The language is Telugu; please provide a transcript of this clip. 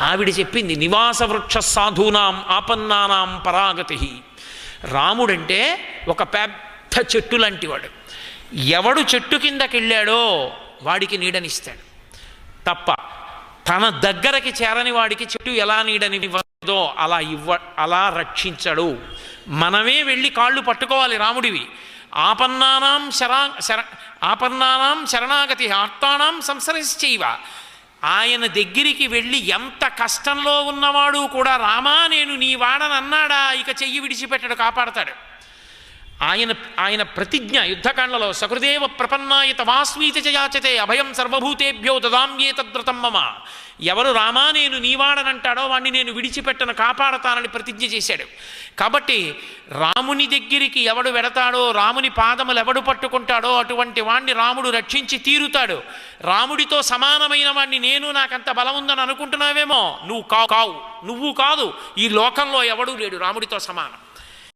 ఆవిడ చెప్పింది, నివాస వృక్ష సాధూనాం ఆపన్నానాం పరాగతి. రాముడంటే ఒక పెద్ద చెట్టు లాంటివాడు. ఎవడు చెట్టు కిందకి వెళ్ళాడో వాడికి నీడనిస్తాడు తప్ప తన దగ్గరకి చేరని వాడికి చెట్టు ఎలా నీడనివ్వదో అలా రక్షించడు. మనమే వెళ్ళి కాళ్ళు పట్టుకోవాలి రాముడివి. ఆపన్నానాం శరణాగతి ఆర్తానాం సంసరిశ్చైవ. ఆయన దగ్గరికి వెళ్ళి ఎంత కష్టంలో ఉన్నవాడు కూడా రామా నేను నీ వాడని అన్నాడా ఇక చెయ్యి విడిచిపెట్టడు, కాపాడతాడు. ఆయన ప్రతిజ్ఞ యుద్ధకాండలో సకృదేవ ప్రపన్నాయత వాస్మీతి చయాచతే అభయం సర్వభూతేభ్యో దదామ్యేతద్రతం మమ. ఎవరు రామా నేను నీవాడనంటాడో వాణ్ణి నేను విడిచిపెట్టను, కాపాడతానని ప్రతిజ్ఞ చేశాడు. కాబట్టి రాముని దగ్గరికి ఎవడు వెడతాడో, రాముని పాదములు ఎవడు పట్టుకుంటాడో అటువంటి వాణ్ణి రాముడు రక్షించి తీరుతాడు. రాముడితో సమానమైన వాణ్ణి నేను నాకంత బలం ఉందని అనుకుంటున్నావేమో, నువ్వు కావు, నువ్వు కాదు, ఈ లోకంలో ఎవడూ లేడు రాముడితో సమానం.